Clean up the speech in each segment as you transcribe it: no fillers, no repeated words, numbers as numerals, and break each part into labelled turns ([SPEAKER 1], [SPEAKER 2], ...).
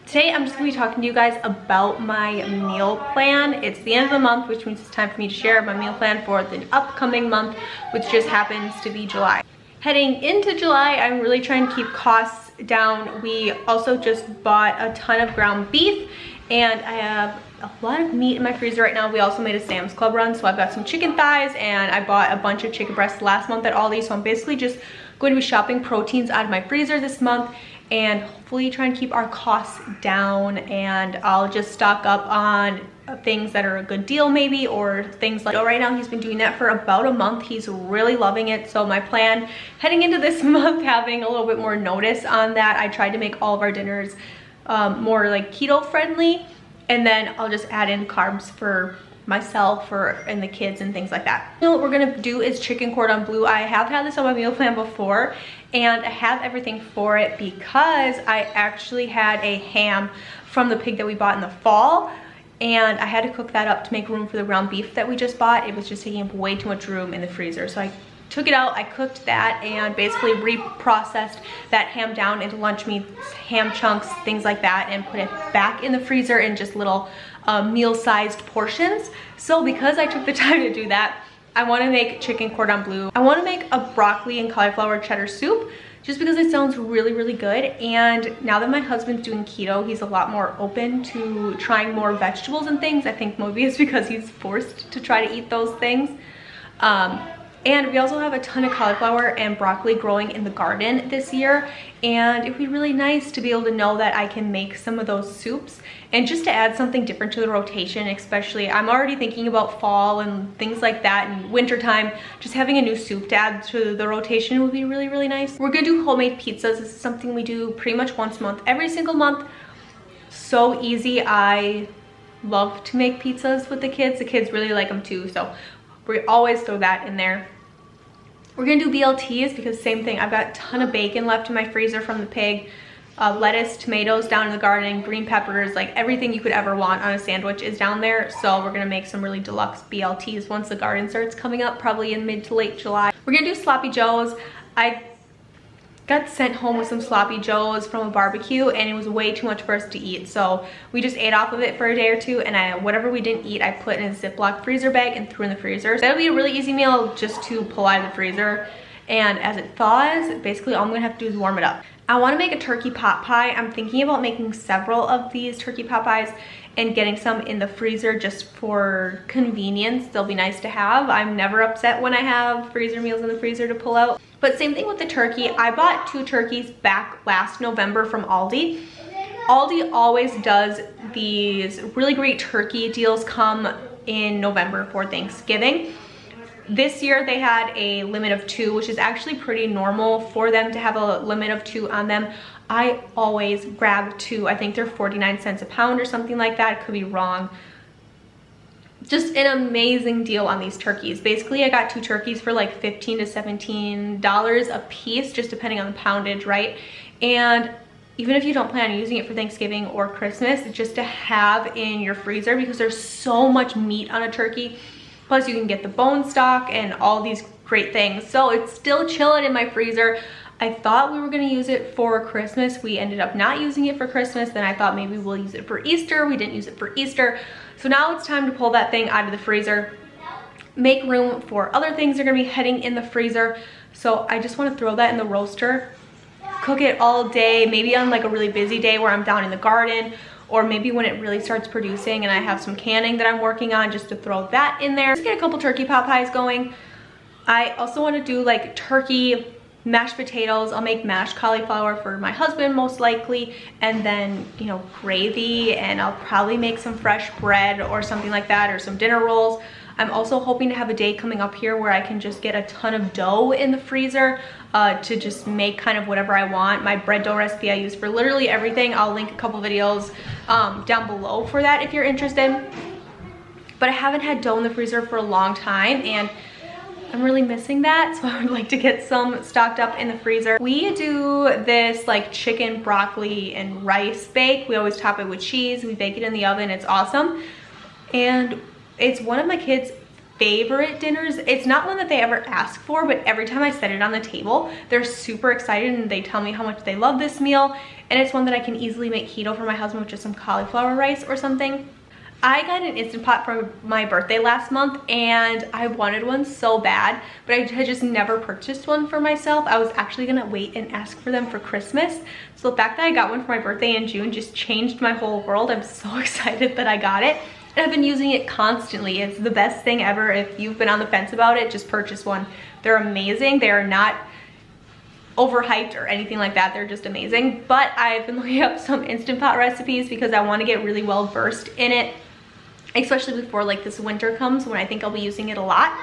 [SPEAKER 1] Today I'm just going to be talking to you guys about my meal plan. It's the end of the month, which means it's time for me to share my meal plan for the upcoming month, which just happens to be July. Heading into July, I'm really trying to keep costs down. We also just bought a ton of ground beef, and I have a lot of meat in my freezer right now. We also made a Sam's Club run, so I've got some chicken thighs, and I bought a bunch of chicken breasts last month at Aldi, so I'm basically just going to be shopping proteins out of my freezer this month and hopefully try and keep our costs down. And I'll just stock up on things that are a good deal maybe, or things like, right now he's been doing that for about a month. He's really loving it. So my plan heading into this month, having a little bit more notice on that, I tried to make all of our dinners more like keto friendly, and then I'll just add in carbs for myself and the kids and things like that. You know what we're gonna do is chicken cordon bleu. I have had this on my meal plan before, and I have everything for it because I actually had a ham from the pig that we bought in the fall, and I had to cook that up to make room for the ground beef that we just bought. It was just taking up way too much room in the freezer, so I took it out, I cooked that, and basically reprocessed that ham down into lunch meats, ham chunks, things like that, and put it back in the freezer in just little meal-sized portions. So because I took the time to do that, I want to make chicken cordon bleu. I want to make a broccoli and cauliflower cheddar soup just because it sounds really, really good. And now that my husband's doing keto, he's a lot more open to trying more vegetables and things. I think maybe it's because he's forced to try to eat those things. And we also have a ton of cauliflower and broccoli growing in the garden this year, and it'd be really nice to be able to know that I can make some of those soups and just to add something different to the rotation. Especially, I'm already thinking about fall and things like that, and wintertime. Just having a new soup to add to the rotation would be really, really nice. We're gonna do homemade pizzas. This is something we do pretty much once a month, every single month. So easy. I love to make pizzas with the kids. The kids really like them too, so we always throw that in there. We're gonna do BLTs because same thing. I've got a ton of bacon left in my freezer from the pig. Lettuce, tomatoes down in the garden, green peppers, like everything you could ever want on a sandwich is down there. So we're gonna make some really deluxe BLTs once the garden starts coming up, probably in mid to late July. We're gonna do sloppy joes. I got sent home with some sloppy joes from a barbecue, and it was way too much for us to eat, so we just ate off of it for a day or two, and whatever we didn't eat I put in a Ziploc freezer bag and threw in the freezer. So that'll be a really easy meal just to pull out of the freezer, and as it thaws, basically all I'm gonna have to do is warm it up. I want to make a turkey pot pie. I'm thinking about making several of these turkey pot pies and getting some in the freezer just for convenience. They'll be nice to have. I'm never upset when I have freezer meals in the freezer to pull out. But same thing with the turkey. I bought 2 turkeys back last November from Aldi. Aldi always does these really great turkey deals come in November for Thanksgiving. This year they had a limit of 2, which is actually pretty normal for them to have a limit of 2 on them. I always grab 2. I think they're 49 cents a pound or something like that. Could be wrong. Just an amazing deal on these turkeys. Basically, I got 2 turkeys for like $15 to $17 a piece, just depending on the poundage, right? And even if you don't plan on using it for Thanksgiving or Christmas, just to have in your freezer because there's so much meat on a turkey. Plus you can get the bone stock and all these great things. So it's still chilling in my freezer. I thought we were gonna use it for Christmas. We ended up not using it for Christmas. Then I thought maybe we'll use it for Easter. We didn't use it for Easter. So now it's time to pull that thing out of the freezer, make room for other things that are gonna be heading in the freezer. So I just wanna throw that in the roaster, cook it all day, maybe on like a really busy day where I'm down in the garden, or maybe when it really starts producing and I have some canning that I'm working on, just to throw that in there. Just get a couple turkey pot pies going. I also want to do like turkey mashed potatoes. I'll make mashed cauliflower for my husband most likely, and then, you know, gravy, and I'll probably make some fresh bread or something like that, or some dinner rolls. I'm also hoping to have a day coming up here where I can just get a ton of dough in the freezer to just make kind of whatever I want. My bread dough recipe I use for literally everything. I'll link a couple videos down below for that if you're interested. But I haven't had dough in the freezer for a long time, and I'm really missing that, so I would like to get some stocked up in the freezer. We do this like chicken, broccoli, and rice bake. We always top it with cheese. We bake it in the oven. It's awesome. And it's one of my kids' favorite dinners. It's not one that they ever ask for, but every time I set it on the table, they're super excited and they tell me how much they love this meal. And it's one that I can easily make keto for my husband with just some cauliflower rice or something. I got an Instant Pot for my birthday last month and I wanted one so bad, but I had just never purchased one for myself. I was actually gonna wait and ask for them for Christmas. So the fact that I got one for my birthday in June just changed my whole world. I'm so excited that I got it. And I've been using it constantly. It's the best thing ever. If you've been on the fence about it, just purchase one. They're amazing. They are not overhyped or anything like that. They're just amazing. But I've been looking up some Instant Pot recipes because I want to get really well versed in it, especially before like this winter comes when I think I'll be using it a lot.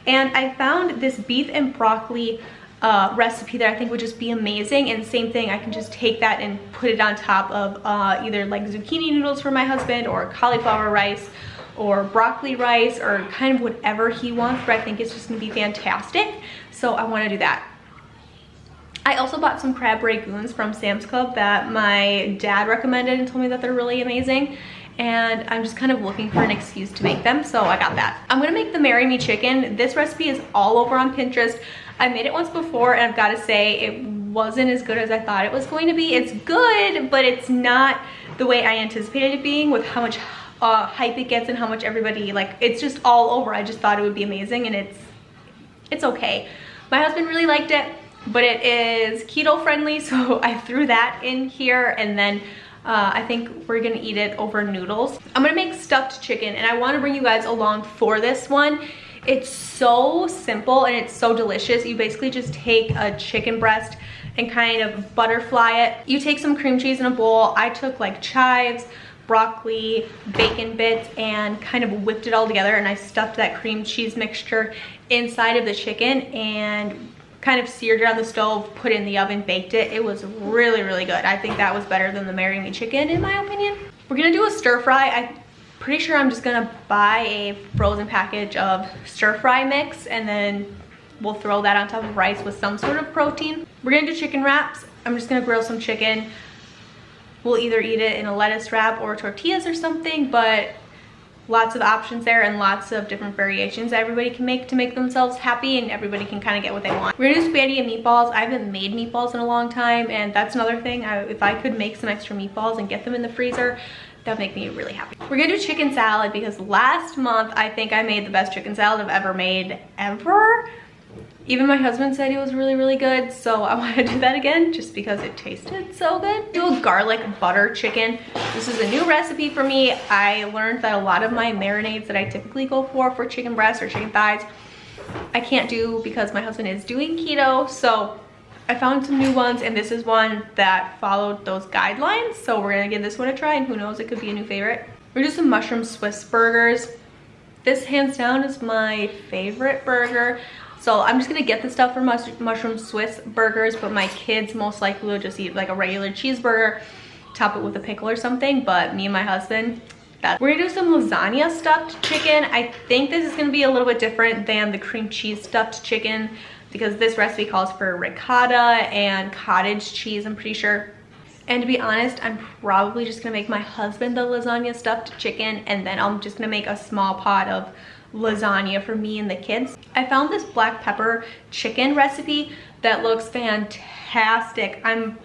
[SPEAKER 1] And I found this beef and broccoli recipe that I think would just be amazing. And same thing, I can just take that and put it on top of either like zucchini noodles for my husband or cauliflower rice or broccoli rice or kind of whatever he wants, but I think it's just gonna be fantastic. So I wanna do that. I also bought some crab ragoons from Sam's Club that my dad recommended and told me that they're really amazing. And I'm just kind of looking for an excuse to make them, so I got that. I'm gonna make the Marry Me chicken. This recipe is all over on Pinterest. I made it once before and I've got to say it wasn't as good as I thought it was going to be. It's good, but it's not the way I anticipated it being with how much hype it gets and how much everybody, like, it's just all over. I just thought it would be amazing and it's okay. My husband really liked it, but it is keto friendly, so I threw that in here. And then I think we're gonna eat it over noodles. I'm gonna make stuffed chicken and I want to bring you guys along for this one. It's so simple and it's so delicious. You basically just take a chicken breast and kind of butterfly it. You take some cream cheese in a bowl. I took like chives, broccoli, bacon bits, and kind of whipped it all together, and I stuffed that cream cheese mixture inside of the chicken and kind of seared it on the stove, put it in the oven, baked it. It was really, really good. I think that was better than the Marry Me chicken in my opinion. We're gonna do a stir fry. I'm pretty sure I'm just gonna buy a frozen package of stir fry mix and then we'll throw that on top of rice with some sort of protein. We're gonna do chicken wraps. I'm just gonna grill some chicken. We'll either eat it in a lettuce wrap or tortillas or something, but lots of options there and lots of different variations that everybody can make to make themselves happy, and everybody can kind of get what they want. We're gonna do spaghetti and meatballs. I haven't made meatballs in a long time, and that's another thing. If I could make some extra meatballs and get them in the freezer, that would make me really happy. We're gonna do chicken salad because last month I think I made the best chicken salad I've ever made ever. Even my husband said it was really, really good, so I want to do that again just because it tasted so good. Do a garlic butter chicken. This is a new recipe for me. I learned that a lot of my marinades that I typically go for chicken breasts or chicken thighs, I can't do because my husband is doing keto, so I found some new ones, and this is one that followed those guidelines, so we're gonna give this one a try, and who knows, it could be a new favorite. We're gonna do some mushroom Swiss burgers. This hands down is my favorite burger. So I'm just gonna get the stuff for mushroom Swiss burgers, but my kids most likely will just eat like a regular cheeseburger, top it with a pickle or something, but me and my husband, we're gonna do some lasagna stuffed chicken. I think this is gonna be a little bit different than the cream cheese stuffed chicken because this recipe calls for ricotta and cottage cheese, I'm pretty sure. And to be honest, I'm probably just gonna make my husband the lasagna stuffed chicken, and then I'm just gonna make a small pot of lasagna for me and the kids. I found this black pepper chicken recipe that looks fantastic. I'm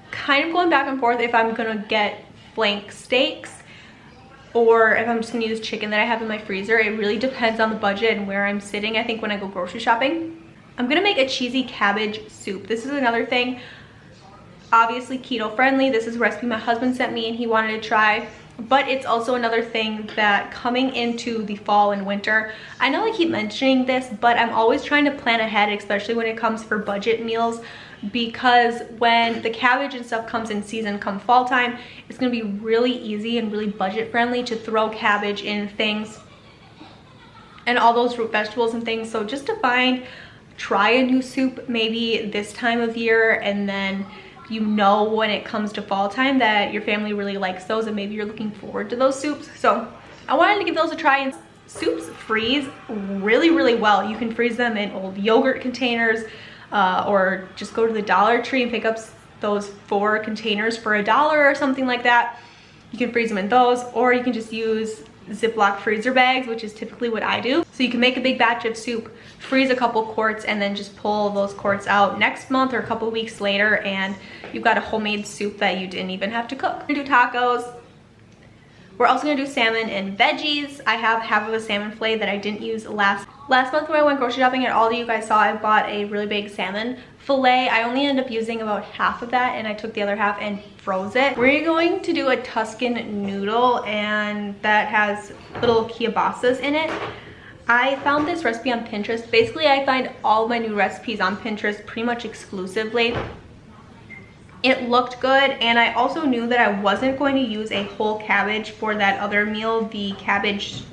[SPEAKER 1] kind of going back and forth if I'm gonna get flank steaks or if I'm just gonna use chicken that I have in my freezer. It really depends on the budget and where I'm sitting, I think, when I go grocery shopping. I'm gonna make a cheesy cabbage soup. This is another thing, obviously keto friendly. This is a recipe my husband sent me and he wanted to try. But it's also another thing that coming into the fall and winter, I know I keep mentioning this, but I'm always trying to plan ahead, especially when it comes for budget meals, because when the cabbage and stuff comes in season come fall time, it's gonna be really easy and really budget friendly to throw cabbage in things and all those root vegetables and things. So just to try a new soup maybe this time of year, and then you know when it comes to fall time that your family really likes those and maybe you're looking forward to those soups. So I wanted to give those a try. And soups freeze really, really well. You can freeze them in old yogurt containers or just go to the Dollar Tree and pick up those 4 containers for $1 or something like that. You can freeze them in those, or you can just use Ziploc freezer bags, which is typically what I do. So you can make a big batch of soup, freeze a couple quarts, and then just pull those quarts out next month or a couple weeks later, and you've got a homemade soup that you didn't even have to cook. We're gonna do tacos. We're also gonna do salmon and veggies. I have half of a salmon fillet that I didn't use last month when I went grocery shopping at Aldi. You guys saw I bought a really big salmon fillet. I only ended up using about half of that, and I took the other half and froze it. We're going to do a Tuscan noodle, and that has little kielbasas in it. I found this recipe on Pinterest. Basically, I find all my new recipes on Pinterest pretty much exclusively. It looked good, and I also knew that I wasn't going to use a whole cabbage for that other meal, the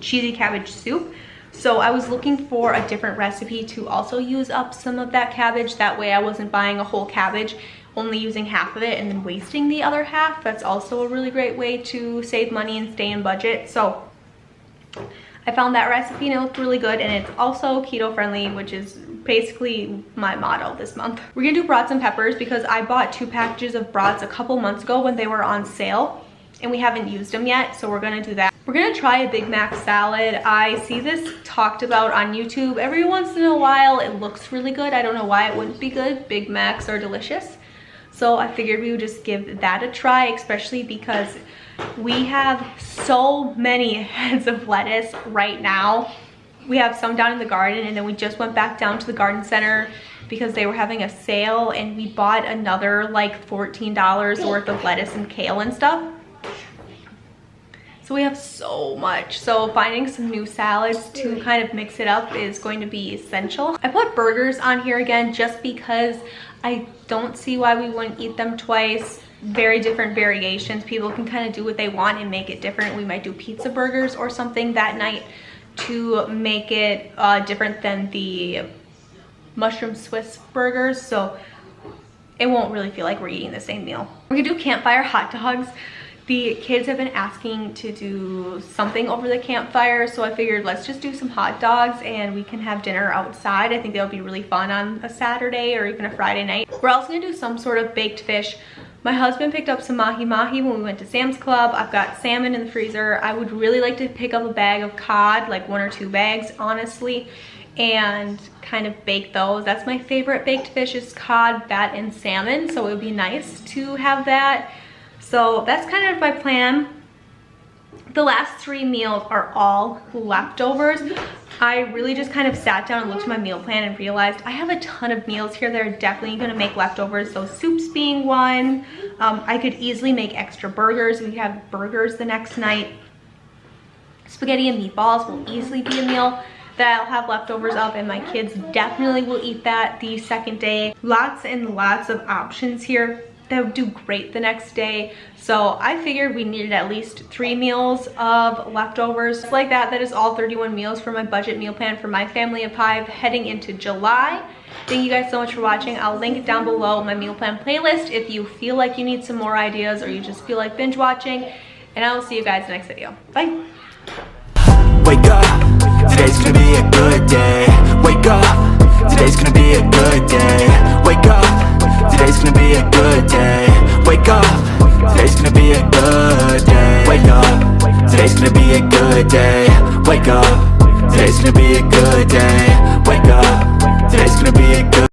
[SPEAKER 1] cheesy cabbage soup. So I was looking for a different recipe to also use up some of that cabbage. That way I wasn't buying a whole cabbage, only using half of it and then wasting the other half. That's also a really great way to save money and stay in budget. So I found that recipe and it looked really good, and it's also keto friendly, which is basically my motto this month. We're gonna do brats and peppers because I bought 2 packages of brats a couple months ago when they were on sale, and we haven't used them yet, so we're gonna do that. We're gonna try a Big Mac salad. I see this talked about on YouTube every once in a while. It looks really good. I don't know why it wouldn't be good. Big Macs are delicious. So I figured we would just give that a try, especially because we have so many heads of lettuce right now. We have some down in the garden, and then we just went back down to the garden center because they were having a sale, and we bought another like $14 worth of lettuce and kale and stuff. So we have so much. So finding some new salads to kind of mix it up is going to be essential. I put burgers on here again just because I don't see why we wouldn't eat them twice. Very different variations. People can kind of do what they want and make it different. We might do pizza burgers or something that night to make it different than the mushroom Swiss burgers, so it won't really feel like we're eating the same meal. We're gonna do campfire hot dogs. The kids have been asking to do something over the campfire, so I figured let's just do some hot dogs and we can have dinner outside. I think that would be really fun on a Saturday or even a Friday night. We're also gonna do some sort of baked fish. My husband picked up some mahi-mahi when we went to Sam's Club. I've got salmon in the freezer. I would really like to pick up a bag of cod, like 1 or 2 bags, honestly, and kind of bake those. That's my favorite baked fish, is cod, that, and salmon, so it would be nice to have that. So that's kind of my plan. The last 3 meals are all leftovers. I really just kind of sat down and looked at my meal plan and realized I have a ton of meals here that are definitely gonna make leftovers. So soups being one. I could easily make extra burgers. We have burgers the next night. Spaghetti and meatballs will easily be a meal that I'll have leftovers of, and my kids definitely will eat that the second day. Lots and lots of options here that would do great the next day. So I figured we needed at least 3 meals of leftovers. Just like that, that is all 31 meals for my budget meal plan for my family of 5 heading into July. Thank you guys so much for watching. I'll link down below my meal plan playlist if you feel like you need some more ideas or you just feel like binge watching. And I will see you guys in the next video. Bye.
[SPEAKER 2] Wake up, today's gonna be a good day. Wake up, today's gonna be a good day. Wake up, today's gonna be a good day. Wake up, today's gonna be a good day. Wake up, today's gonna be a good day. Wake up, today's gonna be a good day. Wake up, today's gonna be a good